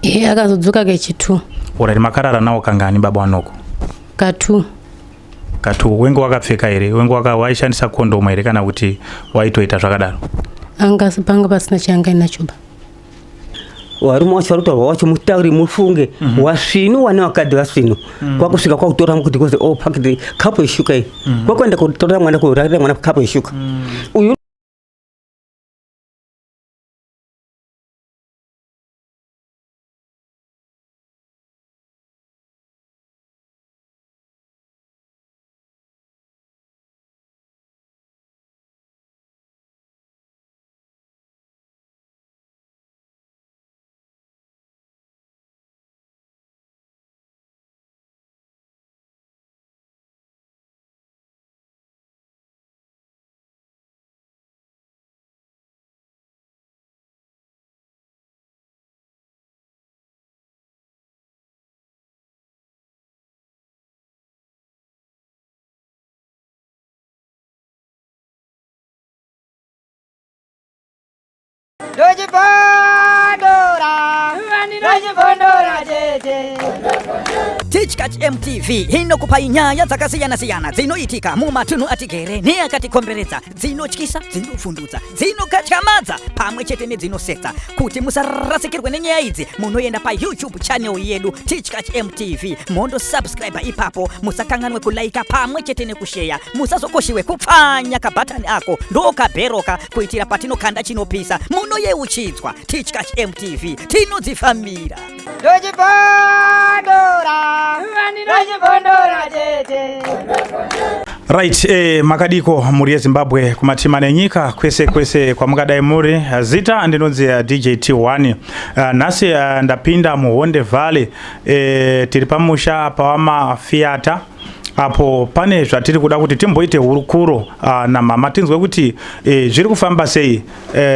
Akazodzoka kechitu. Alright, makarara nawo kangani baba wanoko? Katu. Wengo wakapfeka here? Wengo waishandisa kondomu here kana kuti waitoita zvakadaro? Angasipanga pasina changa inachoba. Warume wacho warutorwa wacho mutauri mufunge wasvinu wane wakadzi vasvinu kwakusvika kwakutora mukuti kozi pakiti kapu yeshuka iyi kwakuenda kutora mwana kurarira mwana kapu yeshuka uyu Doji Pandora jeje. Tichkach MTV inokupa inyaya dzakasiyana-siyana dzinoitika mumatunhu atigere neakatikomberedza, dzinotyisa, dzinofundutsa, dzinokatyamadza pamwe chete nedzinosetsa. Kuti musarasikirwe nenyaya idzi munoenda paYouTube channel yedu Tichkach MTV mondo subscribe ipapo, musakanganwe kulaika pamwe chete nekushare, musazokoshiwe kupfanya kabhatani ako ndokabheroka kuitira patinokanda chinopisa munoyeuchidzwa. Tichkach MTV tinodzifambira. Doji Pandora jeje. Right, makadiko muri yeZimbabwe kumatima nenyika kwese kwamungadai muri. Zita ndinonzi DJ T1. Nasi ndapinda muHonde Valley, tiri pamusha pawama Fiata. Apo pane zvatiri kuda kuti timboite hurukuro na mama tinzwe kuti zviri kufamba sei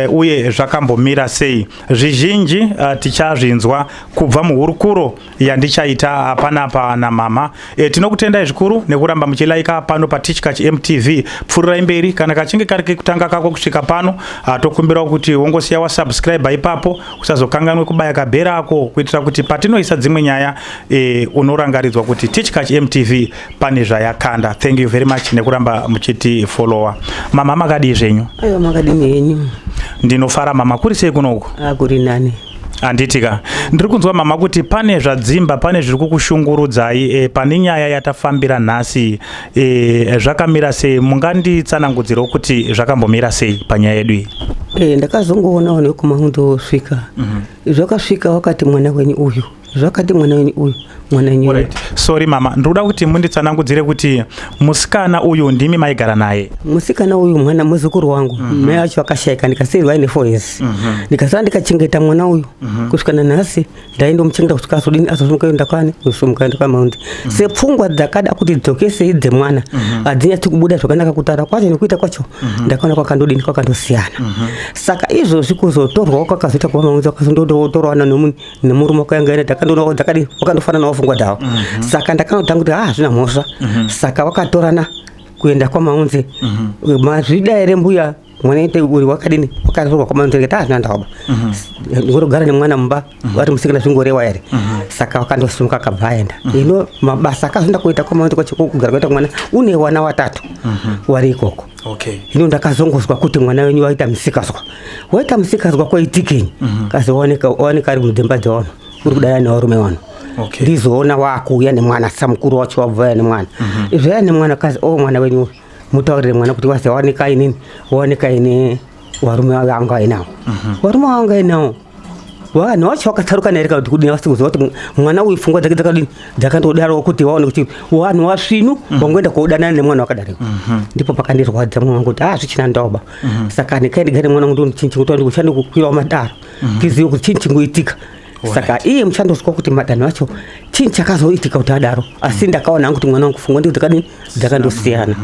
uye zvakambomira sei. Zvizhinji tichazvinzwa kubva muhurukuro yandichaita panapa na mama. Tinokutendai zvikuru nekuramba muchilaika pano pa Tichkach MTV. Pfurira imberi kana kachinge kari kutanga kako kusvika pano, tokumbira kuti wongosiya wa subscribe ipapo, usazokanganwe kubaya kabhera ako kuitira kuti patinoisa dzimwe nyaya unorangaridzwa kuti Tichkach MTV pane zvayakanda. Thank you very much nekuramba muchiti follower. Mama makadi zvenyu? Ayo makadini yenyu. Ndinofara mama, kuri sei kunoko? Kuri nani. Anditika. Ndiri kunzwa mama kuti pane zvadzimba, pane zviri kukushingurudzai, pane nyaya yatafambira nhasi, zvakamira sei? Munganditsanangudzirawo kuti zvakambomira sei panyaya yedu iyi? Ndakazongoona nekumahundosvika. Zvakasvika wakati mwana wenyu uyu. Zvakati mwana wenyu uyu. Alright. Sorry mama, ndoda kuti munditsanangudzire kuti musikana uyu ndimi maigara naye. Musikana uyu mwana muzukuru wangu. Mai acho akashaika ndikaseva ine 4 years. Ndikasana ndikachengeta mwana uyu kusvikana nhasi ndaindomuchengeta kusvika azodini azosumuka ndakwane kusumuka ndakamaundi. Sepfungwa dzakada kuti dzokese idze mwana adzinyati kubuda zvakanaka kutara kwacho nekuita kwacho ndakaona kwakandodini kwakandosiyana. Saka izvozvi kuzotorwa kwakazoita kuva maunzi akazondotorwana nemurume wakaengaina takandoona dzakadi wakandofanana wafungwa dhawo. Saka ndakanotanga kuti zvina mhosva. Saka wakatorana kuenda kwamaunzi. Mazvida ere mbuya mwanaite uri wakadini wakatorwa kwamaunzi ngeta zvina ndaba. Ngorogara nemwana mumba vari musikana zvingorewa ere. Saka wakandosumuka kabvaenda. Ino mabasa akazonda kuita kwamaunzi kwachokugara kuita mwana une wana watatu wari ikoko. Okay. Ino ndakazongozwa kuti mwana wenyu waita musikazwa. Waita musikazwa kwaitikeni. Kazooneka ari mudzimba dzawo. Uri kudaya nevarume vano. Okay. Ndizoona wakuuya nemwana samukuru wacho wabvaya nemwana. Izvaya nemwana kazi mwana wenyu mutaurire mwana kuti wasawanika inini waoneka ine varume vanga inawo. Varume vanga inawo. Vanhu vacho vakatsaruka nereka kuti vasikuziva kuti mwana uyu pfungwa dzake dzakadini dzakandodaro kuti vaone kuti vanhu vasvinu vangoenda kodanana nemwana wakadarika. Ndipo pakandirwadza mwana wangu kuti zvichina ndoba. Saka ndikaendigare mwana wangu ndichinchi kuti ndikushande kukwirawo madaro. Ndizive kuti chinchi chingoitika. Saka iye muchandozwa kuti madanho acho chinhu chakazoitika kuti adaro, asi ndakaona kuti mwana wangu pfungwa ndikadini dzakandosiyana.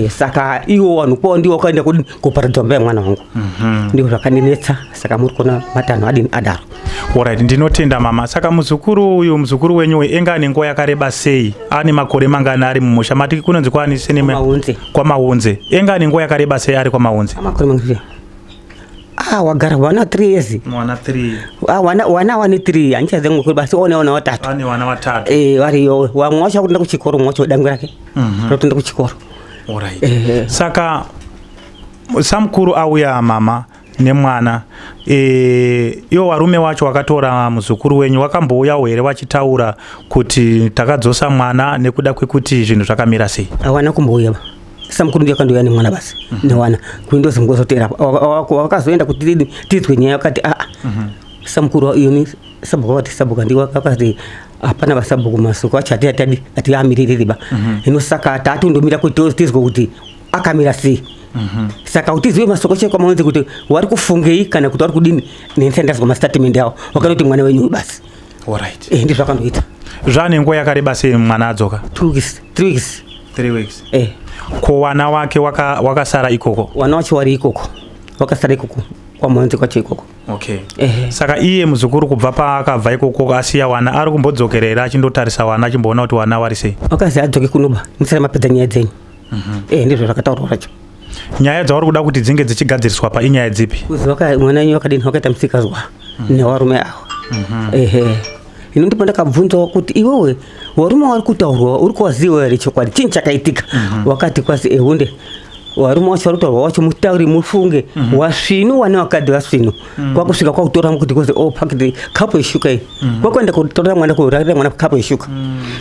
Saka iwo vanhu kwavo ndiwo wakaenda kudini kuparadza mbaya mwana wangu. Ndiko zvakandinetsa. Saka muri kuona madanho adini adaro. Alright, ndinotenda mama. Saka muzukuru uyu muzukuru wenyu enga ane nguva yakareba sei? Ane makore mangana ari mumusha? Mati kunonzi kwani senime Maunze. Kwa Maunze. Enga ane nguva yakareba sei ari kwa Maunze? Makore mangana. wagara wana 3 years. Mwana 3. Wana wani 3 anchaze ngukuri basi one watatu. Ani wana watatu. Wariyo wamwasha kunda kuchikoro mwacho dangu lake. Rotunda kuchikoro. Alright. Saka samkuru au ya mama ne mwana iyo warume wacho wakatora muzukuru wenyu wakamboya were wachitaura kuti takadzosa mwana nekuda kwekuti zvinhu zvakamira sei. Awana kumboya samkuru ndiye kandoya ne mwana basi ne wana kuindo zimgozotera wakazoenda kuti tizwe nyaya yakati samkuru iyo sabuka ndi wakati hapana basabuku masuku achati ati amiriri ba ino saka atatu ndomira kuti tizwe kuti akamira sei. Saka utizwe masoko cheko maonze kuti wari kufungei kana kuti wari kudini nensenda zwa statement yao wakanoti mwana wenyu basi. Alright. Ndi zvakandoita. Zvane nguva yakareba sei mwana adzoka? 3 weeks. Ko wana wake wakasara ikoko. Wana wacho wari ikoko. Wakasara ikoko. Kwa maonze kwacho ikoko. Okay. Saka iye muzukuru kubva paakabva ikoko asiya wana ari kumbodzokerera achindotarisa wana achimboona kuti wana wari sei. Wakazi adzoke kunoba. Musara mapedza nyaya dzenyu. Ndizvo zvakataurwa zvacho. Nyaya dzauri kuda kuti dzinge dzichigadziriswa pa inyaya dzipi? Kuzoka mwana wenyu wakadini wakaita musikazwa newarume awo. Ino ndipo ndakabvunza kuti iwewe warume wari kutaurwa uri kuwaziwa here chokwadi chinhu chakaitika. Wakati kwasi hunde warume wacho wari kutaurwa wacho mutauri mufunge wasvinu wane wakadhi wasvinu kwakusvika kwakutora kuti kozi pakiti kapu yeshuka iyi kwakuenda kutora mwana kurarira mwana kapu yeshuka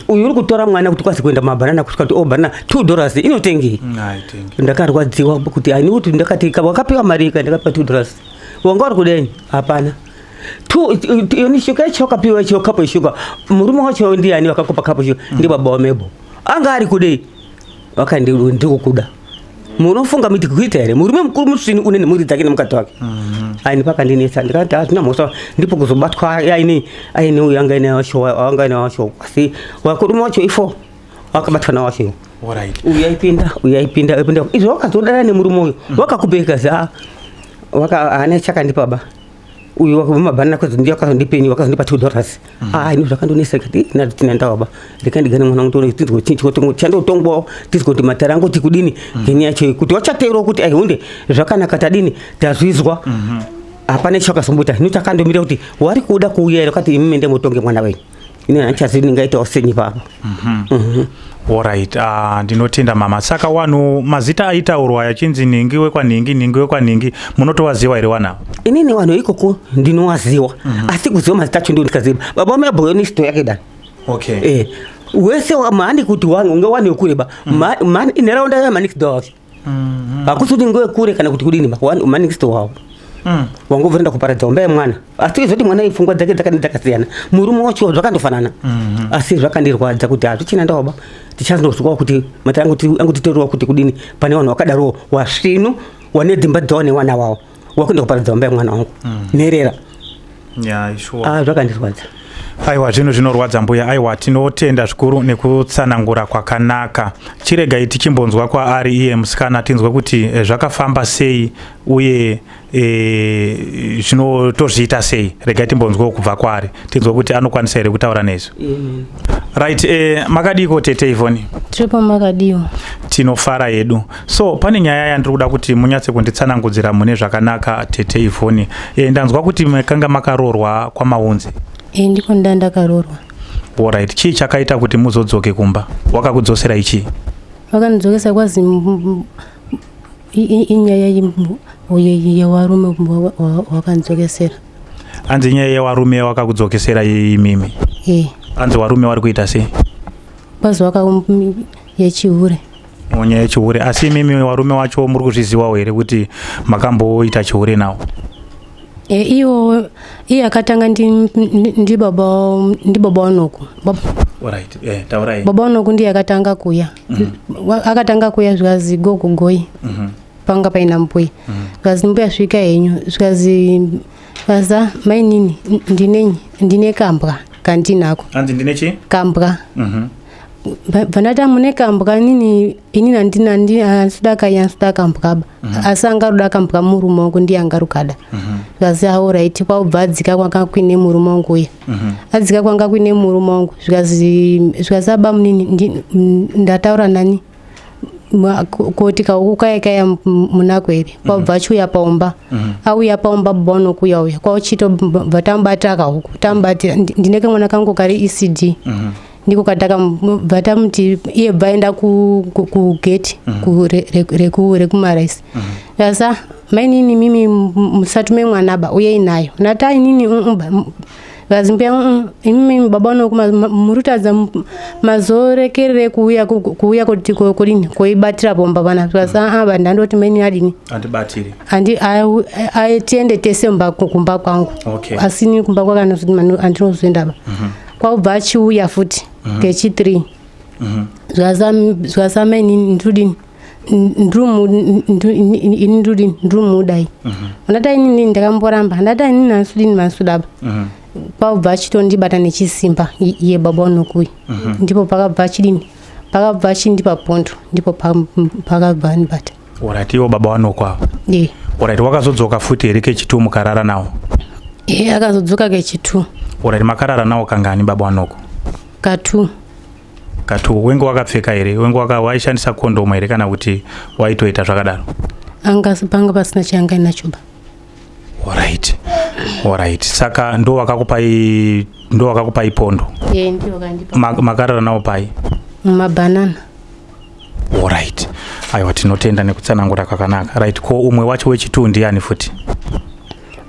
uyu uri kutora mwana kuti kwasi kuenda mabhanana kusvika kuti banana $2 inotengei. Ndakarwadziwa kuti ani kuti ndakati wakapiwa mari ika ndakapiwa $2 wanga uri kudeni hapana yoni shuka ichi wakapiwa ichi kapu yeshuka murume wacho ndiani wakakopa kapu yeshuka ndi baba wamebo anga ari kudei wakandi ndikukuda munofunga miti kuita here murume mukuru musvini une nemhuri dzake nemukati wake. Aini pakandinetsa ndikati hazvina mhosva ndipo kuzobatwa aine uyu anga ine washo asi wakurume wacho ifo wakabatwa nawacho uyu aipinda izvo wakazodara nemurume uyu wakakubeka za haana chakandipaba uyu wakumabhanana kwezondiya wakazondipeni wakazondipa $2. Ino zvakandonesa kati tinandawaba rekandigane mwana mutone chandotongwawo tizwa kuti matara angoti kudini ngenyaya yacho kuti wachateerwa kuti hunde zvakanaka tadini tazvizwa hapana chakazomboita hino takandomira kuti wari kuda kuuya here wakati imime ndemotonge mwana wenyu ine handichazivi ndingaitawo senyi papa. Alright, ndinotenda mama. Saka wanu mazita aitaurwa yachinzi ningi wekwaningi munotowaziwa here wana? Inini wanu ikoko ndinowaziwa asi kuziwa mazita acho ndondikaziva baba wamebhoyo ni story yake dani. Okay. Wese mani kuti unge wani yokureba mani inharaunda yamanix door wacho hakusuti ngowe kure kana kuti kudini manix door wawo wangobvenda kuparadza umba yemwana asi izvoti mwana ifungwa dzake dzakasiyana murume wacho zvakandofanana asi zvakandirwadza kuti hazvichina ndawaba tichazondosvikawo kuti matara angotiteerwa kuti kudini pane vanhu vakadaro wasvinu wane dzimba dzawo newana wavo wakuenda kuparadza umba yemwana wangu nherera zvakandirwadza. Aiwa zvino zvinorwadza mbuya. Aiwa tinotenda zvikuru nekutsanangura kwakanaka. Chiregai tichimbonzwa kwaari iye musikana tinzwa kuti zvakafamba sei uye zvinotozviita sei. Regai timbonzwa kubva kwaari tinzwa kuti anokwanisa here kutaura nezvo. Right, makadiko tete Ivoni? Tiripo makadiwa. Tinofara hedu. So pane nyaya yandiri kuda kuti munyatse kunditsanangudzira mune zvakanaka tete Ivoni. Ndanzwa kuti makanga makarorwa kwamaunzi. Ndiko ndakarorwa. Alright, chii chakaita kuti muzodzoke kumba? Wakakudzosera ichi? Wakandidzokesa kwazi inyaya yewarume wakandidzokesera. Anzi nyaya yewarume wakakudzokesera imimi? Anzi warume wari kuita sei? Kwazi yechihure. Nyaya yechihure. Asi imimi warume wacho muri kuzviziwawo here kuti makamboita chihure nawo? Iye akatanga ndi baba wanoku. Alright, taurai. Baba wanoku ndiye akatanga kuya. Akatanga kuya zvikazi go kugoyi. Panga paina mpuyi. Zvikazi mpuyi svika henyu. Zvikazi mainini ndine kambwa kandinako. Anzi ndine chi? Kambwa. Vanata mune kambwa nini inini handidaka yansudaka mbwaba asi angaruda kambwa murume wangu ndiye angarukada. Zvikazi alright kwaubva adzika kwanga kuine murume wangu uya adzika kwanga kuine murume wangu zvikazi aba munini ndataura nani kuti kaukayakaya munakwere kwabva chiuya paumba auya paumba bono kuya uya kwauchito vatambataka huku tambatira ndineke mwana kangu kari ECD ndiko kataka vatamuti iye bvaenda kugeti rekumaraisi sasa mainini mimi musatume mwanaba uye inayo nata inini vazimbia mimi baba wano murutadza mazorekerere kuuya kudini kuibatira bomba vana sasa vandandoti maini adini tiende tese kumba kwangu asini kumba kwakana andinozoendaba kwabva achiuya futi kechi3 zvasama ini ndudini ndrumudai ndata inini ndakamboramba ndata inini nasudini masudaba kwabva achitondibata nechisimba iye baba wanokuyi ndipo pakabva achidini pakabva achindipa pondo ndipo pakabva anibata orati iwo baba wanokwavo orati wakazodzoka futi here kechi2 mukarara nawo akazodzoka kechi2 orati makarara nawo kangani baba wanoko ka2 wenge wakapfeka here wenge waishandisa kondomu here kana kuti waitoita zvakadaro panga pasina changa nachoba alright saka ndo wakakupai pondo ndio kandipa makarara nawo pai mabanana alright aiwa tinotenda nekutsanangura kwakanaka right ko umwe wacho wechi2 ndiani futi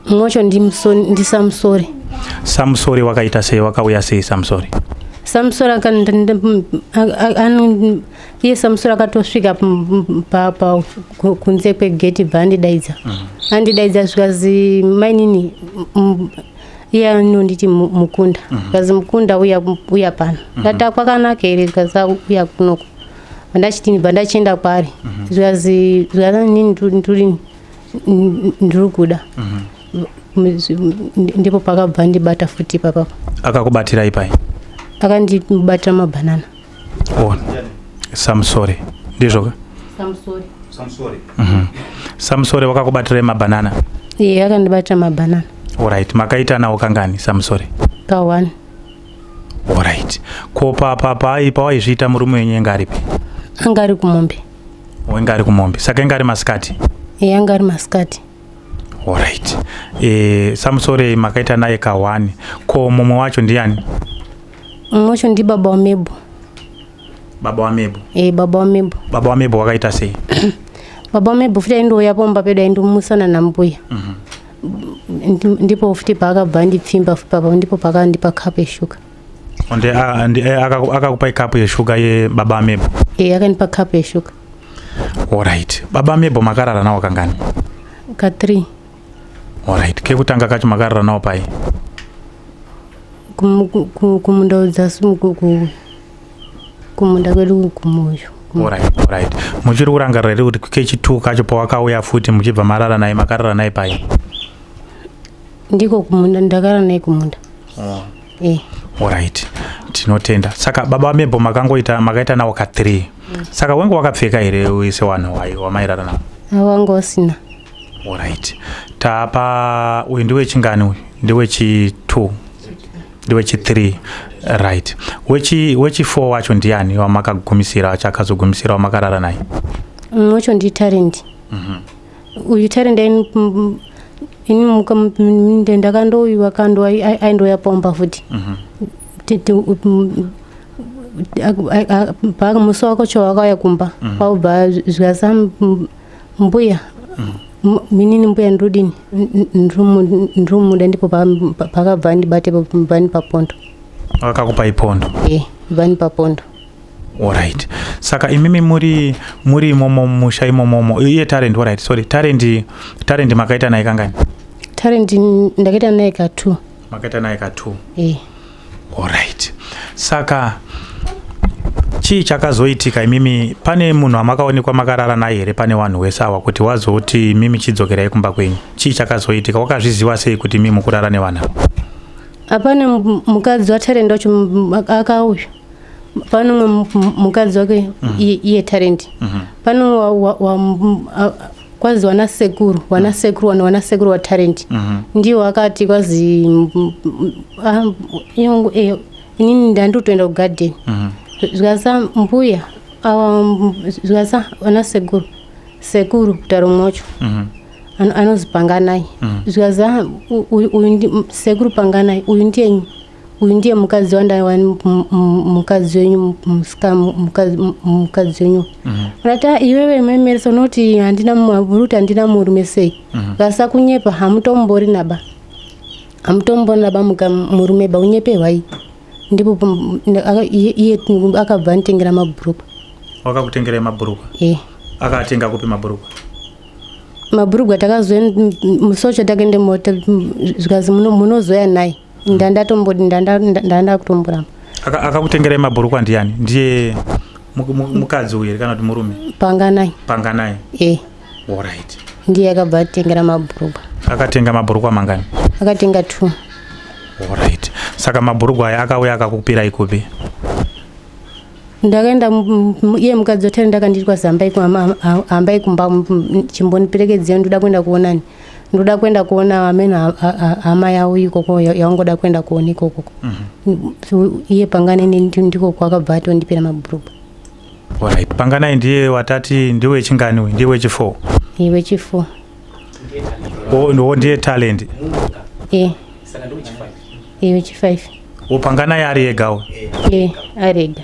mwacho ndi Samsori wakaita sei wakauya sei Samsori iye Samsori akatosvika pa kunze kwegeti bvandidaidza andidaidza zvikazi mainini iye anonditi mukunda zvikazi mukunda uya pano ndata kwakanaka here zvikazi uya kunoko vandachitini vandachienda kwari zvikazi nini ndiri kuda ndipo pakabva ndibata futi papapo akakubatira ipai akandibatira mabanana Samsori ndizvo Samsori wakakubatira mabanana akandibatira mabanana alright makaita nawo kangani Samsori ka1 alright ko pawaizviita murume wenyu enga aripi anga ari kumombe wenga ari kumombe saka enga ari masikati anga ari masikati alright Samsori makaita naye ka1 ko mumwe wacho ndiani mwacho ndi baba wa Mebo baba wa Mebo wakaita sei baba wa Mebo futi aindoya pomba pedu aindomusana nambuya ndipo futi paakabva ndipfimba papa ndipo pakandipa kapu yeshuga akakupai kapu yeshuga ye baba wa Mebo akanipa kapu yeshuga alright baba wa Mebo makarara nawo kangani ka3 alright kekutanga kacho makarara nawo pai kumunda udzasi kumunda kwedu kumuyo alright muchiri kurangarira here kuti kechi2 kacho pawakauya futi muchibva marara naye makarara naye pai ndiko kumunda ndakarara naye kumunda alright tinotenda saka baba wa Mebo makaita nawo ka3 saka wenge wakapfeka here uise wanhu wamairara nawo awanga wasina alright tapa uyu ndiwechingani uyu ndiwechi2 ndiwechi3 right wechi4 wacho ndiani wamakagumisira chakazogumisira wamakarara naye wacho ndi Talent uyu Talent ini ndakandoiwa kando aindoya pomba futi musi wakocho wakauya kumba kwabva zvikasa mbuya minini mbuya ndrudini ndrumuda ndipo pakabva ndibate bvani papondo akakupai pondo bvani papondo alright saka imimi muri imomo musha imomo iye Talent alright sorry Talent makaita naye kangani Talent ndakaita naye ka2 makaita naye ka2 alright saka chii chakazoitika imimi pane munhu amakaonekwa makarara naye here pane wanhu wesawa kuti wazoti mimi chidzokerai kumba kwenyu chii chakazoitika wakazviziva sei kuti mimi mukurara nevanhu apane mukadzi waTalent wacho akauya pane umwe mukadzi wake iye Talent pane kwazi wanasekuru waTalent ndiwo akati kwazi inini ndandotoenda kugarden zvikasa mbuya zvaza ana sekuru kutaro mwacho anozipanganai zvaza sekuru panganai uyu ndiye mukadzi wandawani mukadzi wenyu mukadzi wenyu rata iwewe memeresa unoti handina muruti handina murume sei vasa kunyepa hamutombori naba murume ba unyepe wai ndipo iye akabva nditengera mabhuruka. Wakakutengera mabhuruka? Akatenga kupi mabhuruka? Mabhuruka takazwe musocho takende mota zvikazi munozoya naye ndandatombodi ndanda kutombora. Akakutengera mabhuruka ndiani? Ndiye mukadzi uyu kana kuti murume? Panganai. All right. Ndiye akabva atengera mabhuruka. Akatenga mabhuruka mangani? Akatenga 2. All right. Saka mabhuruka aya akauya akakupira ikupi? Ndakaenda iye mukadzi otari ndakanditwa zambai ambai kumba chimboniperekedza ndoda kuenda kuonani. Ndoda kuenda kuona amene hama yawo ikoko yaongoda kuenda kuona ikoko. Iye Panganai ndiko kwakabva atondipira mabhuruka. All right. Panganai ndiye watati ndiwe chingani uyu? Ndiwe chi4? Iwe chi4. Ndiye talent? Saka ndiwe chi5. Iwe chi5. Panganai ari egawo? Ari ega.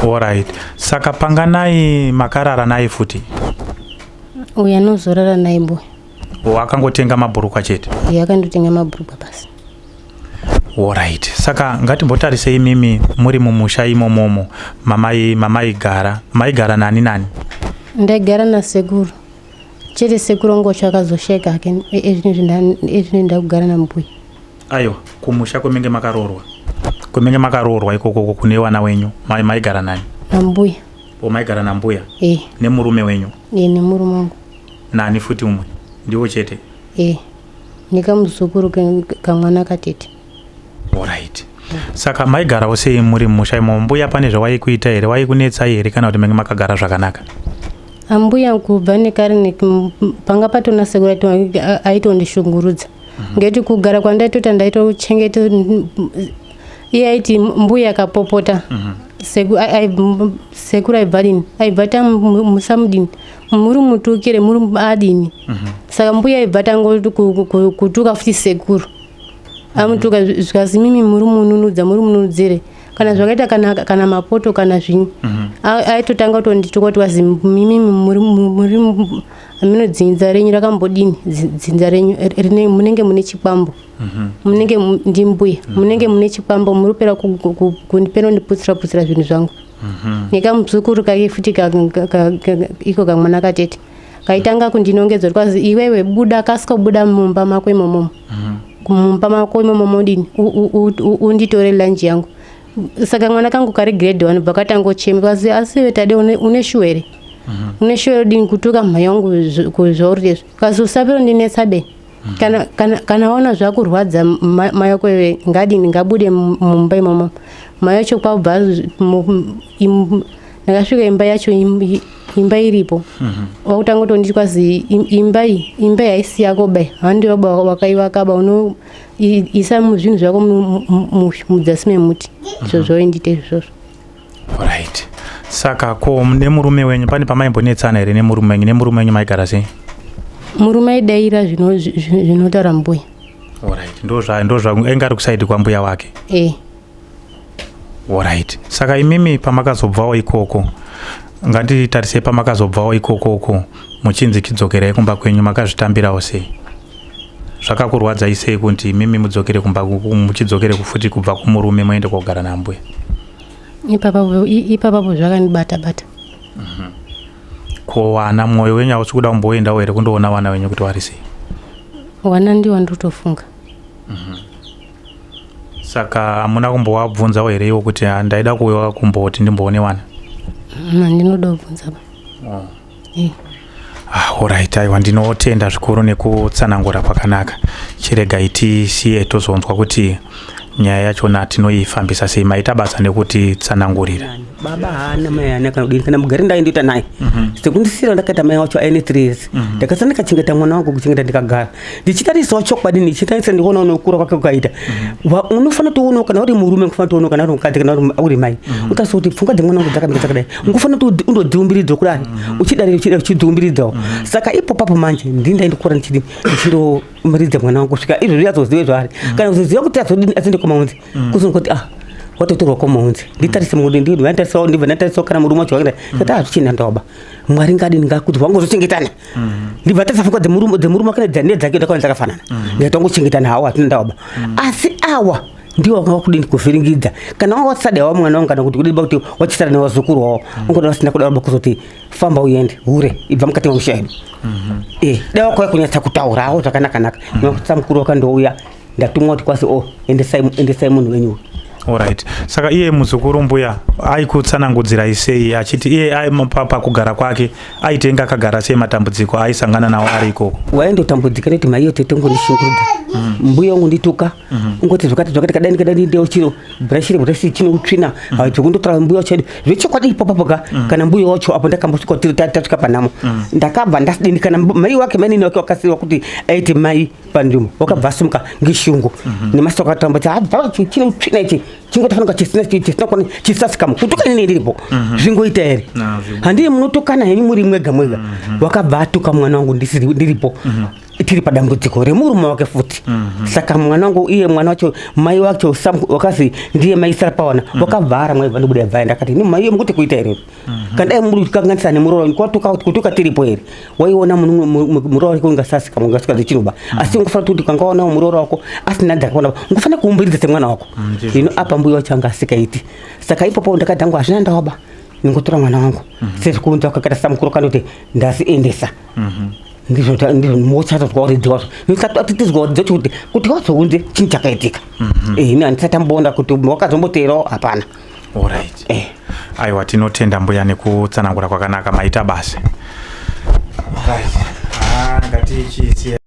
All right. Saka Panganai makarara naye futi? Uyu anozorara naye mboya. Akangotenga mabhuruka chete? Akandotenga mabhuruka basi. All right. Saka ngatimbotarise imimi muri mumusha imomomo maigara nani? Ndaigara nasekuru. Chete sekuru ngocho akazosheka ake ezvinda kugara nambuya. Ayo kumusha kwemenge makarorwa ikoko kune wana wenyu maigara nani? Nambuya. Maigara nambuya? Nemurume wenyu? Nemurume wangu. Nani futi umwe? Ndiwo chete? Nikamuzukuru kamwana katete. All right. Saka maigara ose muri mumusha imo mbuya pane zvawaikuita here? Waikunetsa here kana kuti menge makagara zvakanaka? Ambuya kubva nekare panga patona sekuru aitondishungurudza. Ngeti kugara kwandaitota ndaitochengeta iye aiti mbuya akapopota. Sekuru aibvata musamudini muri mutukire muri adini. Saka mbuya aibvata ngoti kutuka futi sekuru amutuka zvikazi mimi muri mununudza muri mununudzire kana zvakaita kana mapoto kana zvinyi aitotanga kutondituka kuti wazi mimi muri aminodzinza renyu rakambodini dzinza renyu rine munenge mune chipambo munenge ndimbuya munenge mune chipambo murupera kundipera ndiputsira zvinhu zvangu nikamuzukuru kake futi iko kamwana katete kaitanga kundinongedza kwazi iwewe buda kasikobuda mumba mako imomomo kumumba mako imomomo dini unditore lunch yangu. Saka mwana kangu kari grade 1 bakatangochema kwazi asiwe tade une shuwere une shuwere dini kutuka mayongo kuzordes kwazi usapero ndinetsa be kana ona zvakurwadza mayoko wewe ngadini ngabude mumba imomo mayacho kwabva nakasvika imba yacho imba iripo wakutanga kutonditi kwazi imba yaisi yako be handi wakaiwaka ba uno isa muzvinhu zvako mudzasi memuti zvozoindite izvozvo. All right. Saka ko nemurume wenyu pane pamaimbonetsana here nemurume wenyu maigara sei? Murume aidaira zvinotaura mbuya. All right. Ndozva engari kusaidi kwambuya wake? All right. Saka imimi pamakazobvawo ikoko ngatitarise pamakazobvawo ikokoko muchinzi kidzokerai kumba kwenyu makazvitambirawo sei? Zvakakurwadzai sei kuti mimi mudzokere kumba muchidzokere kufuti kubva kumurume muende kogara nambuya? Ipapapo zvakanibata. Ko wana mwoyo wenyu hausi kuda kumboendawo here kundoona wana wenyu kuti vari sei? Wana ndiwo ndotofunga. Saka hamuna kumbowabvunzawo here iwo kuti ndaida kuuya kumboti ndimboone wana? Ndinoda kubvunza. Alright, aiwa ndinotenda zvikuru nekutsanangura kwakanaka. Chirega tisiye tozonzwa kuti nyaya yacho na tinoifambisa sei maita basa nekuti tsanangurira baba hana mai ana kana kudini kana mugari ndaindoita naye sekundisira ndakaita mai wacho aine 3 years ndakasana ndikachengeta mwana wangu kuchengeta ndikagara ndichitarisawo chokwadi ndichitarise ndiona unokura kwake kukaita unofana toona kana uri murume unofana toona kana uri mukadzi kana uri mai utaso kuti pfungwa dzemwana wangu dzakamira dzakadai ungofana kuti undodziumbiridza kudani uchidari uchidziumbiridzawo saka ipo papo manje ndindikura ndichindo mwana wangu kusvika izvozvi azozive zvaari kana kuzoziva kuti azodini azinde kumaunzi kuzongoti watotorwa kumaunzi nditarise mudi ndini vanditarisawo ndibva ndatarisao kana murume wacho wakaita kuti azvichina ndoba mwari ngadini ngakuti wangozochengetana ndibva ndatarisa pfungwa dzemurume kana dzake ndakaona dzakafanana ndikati wangochengetana hawo hatina ndoba asi awa ndiwo wanga kudini kuvhiringidza kana wanga watsada wa mwana wangu kana kuti kudiba kuti wachisara nevazukuru wavo ungoda vasina kuda baba kuzoti famba uende hure ibva mukati memusha yedu dawa kwaya kunyatsa kutaurawo zvakanaka nokutsa mukuru wakandouya ndatumwa kuti kwasi endesai munhu wenyu. Alright. Saka iye muzukuru mbuya aikutsanangudzira isei achiti iye pakugara kwake aitenga akagara sei matambudziko aisangana nawo ari ikoko. Waindotambudzika neti maiyo tete ngondishingurudza. Mbuya wangu ndituka ngoti zvakati kadani ndeo chiro brush chino utsvina haitokundotora mbuya wacho zvechokwadi ipapapoka kana mbuya wacho apo ndakambosvika kuti tasvika panamo ndakabva ndasidini kana mai wake manini wake wakasiwa kuti aiti mai panzvimbo wakabva asumuka ngeshungu nemasoka atamba chino utsvina ichi chingotofanira chisina chisasikamu kutuka nini ndiripo zvingoita ere handii munotukana henyu muri mwega wakabva atuka mwana wangu ndiripo tiri padambudziko remurume wake futi saka mwana wangu iye mwana wacho mai wacho wakazi ndiye mai Sarapawana wakabvara mwaibva ndobuda bva ndakati ni mai mukuti kuita ere kana dai muri kanganisa nemuroro kwatuka kutuka tiripo ere waiona muroro wako ungasasika mungasika zechinoba asi ungofana kuti kangaona muroro wako asina dzakaona ungofana kuumbiridza semwana wako ino apa mbuyo wacho angasika iti saka ipopo ndakadhangu azvina ndawaba ningotora mwana wangu sezi kunza wakakata samukuru kanoti ndasiendesa ndizvo motsatsa zvakauredziwa nisatatidzwa kuti wazounze chinhu chakaitika ini handisati ambonda kuti wakazomboteerawo hapana. Alright. Aiwa tinotenda mbuya nekutsanangura kwakanaka maita basa. Ngatichiziya